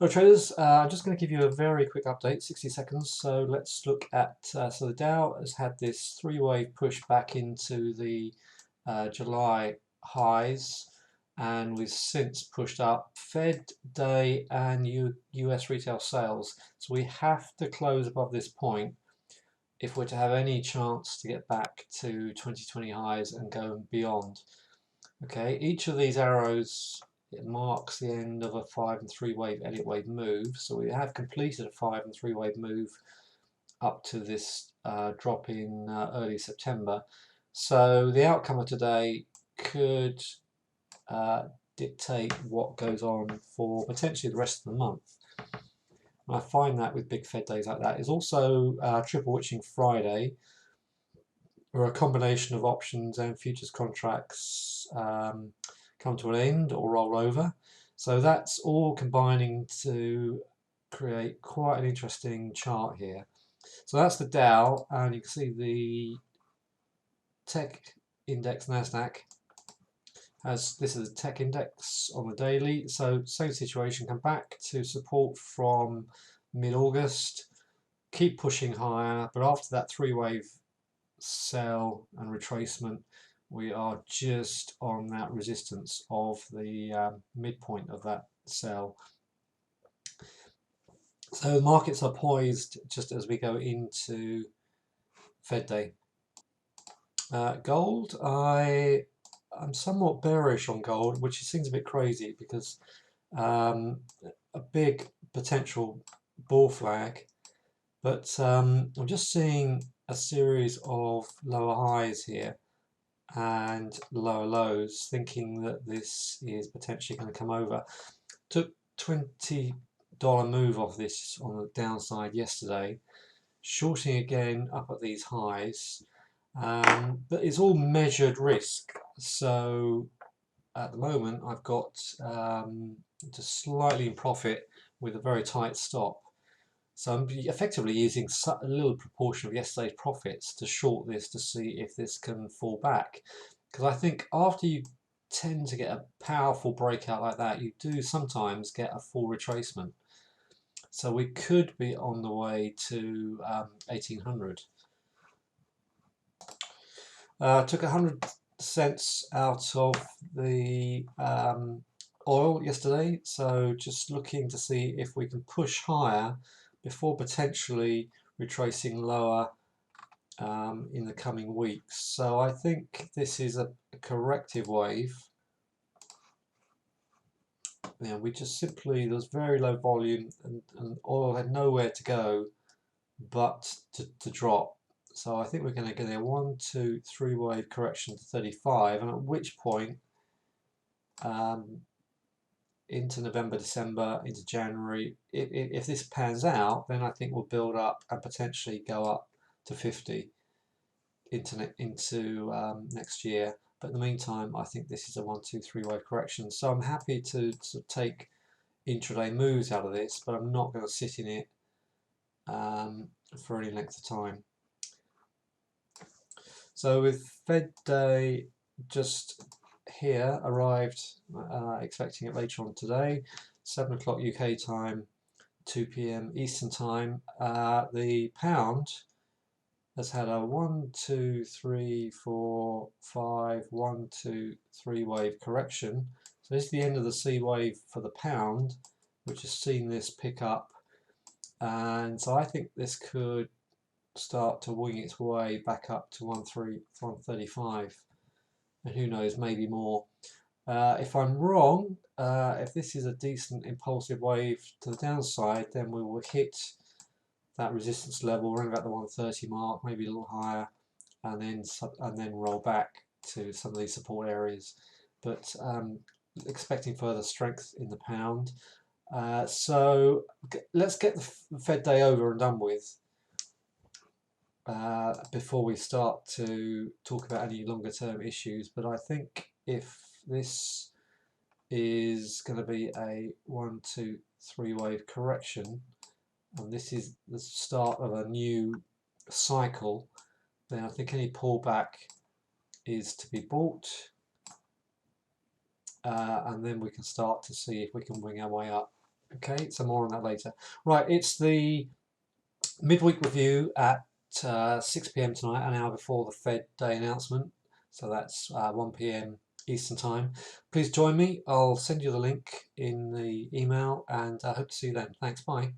Hello traders, I'm just going to give you a very quick update, 60 seconds. So let's look at, so the Dow has had this three-wave push back into the July highs, and we've since pushed up Fed day and US retail sales. So we have to close above this point if we're to have any chance to get back to 2020 highs and go beyond. Okay, each of these arrows, it marks the end of a 5 and 3 wave Elliott wave move. So we have completed a 5 and 3 wave move up to this drop in early September. So the outcome of today could dictate what goes on for potentially the rest of the month. And I find that with big Fed days like that is also triple witching Friday, or a combination of options and futures contracts come to an end or roll over. So that's all combining to create quite an interesting chart here. So that's the Dow, and you can see the tech index Nasdaq has, this is a tech index on the daily. So same situation, come back to support from mid-August, keep pushing higher, but after that three-wave sell and retracement, we are just on that resistance of the midpoint of that sell. So the markets are poised just as we go into Fed day. Gold, I'm somewhat bearish on gold, which seems a bit crazy because a big potential bull flag, but I'm just seeing a series of lower highs here and lower lows, thinking that this is potentially going to come over. Took $20 move off this on the downside yesterday, shorting again up at these highs, but it's all measured risk. So at the moment I've got just slightly in profit with a very tight stop. So I'm effectively using a little proportion of yesterday's profits to short this to see if this can fall back. Because I think after you tend to get a powerful breakout like that, you do sometimes get a full retracement. So we could be on the way to 1800. Took 100 cents out of the oil yesterday, so just looking to see if we can push higher before potentially retracing lower in the coming weeks. So I think this is a corrective wave. Yeah, we just simply, there's very low volume and oil had nowhere to go but to drop. So I think we're going to get a 1, 2, 3 wave correction to 35, and at which point into November, December, into January, if this pans out, then I think we'll build up and potentially go up to 50 into next year. But in the meantime, I think this is a 1, 2, 3 wave correction. So I'm happy to take intraday moves out of this, but I'm not going to sit in it for any length of time. So with Fed day just here, arrived expecting it later on today, 7 o'clock UK time, 2 p.m. Eastern time. The pound has had a 1, 2, 3, 4, 5, 1, 2, 3 wave correction. So this is the end of the C wave for the pound, which has seen this pick up, and so I think this could start to wing its way back up to 135, and who knows, maybe more. If I'm wrong, if this is a decent impulsive wave to the downside, then we will hit that resistance level around about the 130 mark, maybe a little higher, and then roll back to some of these support areas. But expecting further strength in the pound. So let's get the Fed day over and done with before we start to talk about any longer term issues. But I think if this is going to be a 1, 2, 3 wave correction, and this is the start of a new cycle, then I think any pullback is to be bought, and then we can start to see if we can wing our way up Okay, so more on that later. Right, it's the midweek review at 6 p.m. tonight, an hour before the Fed day announcement. So that's 1 p.m. Eastern Time. Please join me. I'll send you the link in the email, and I hope to see you then. Thanks. Bye.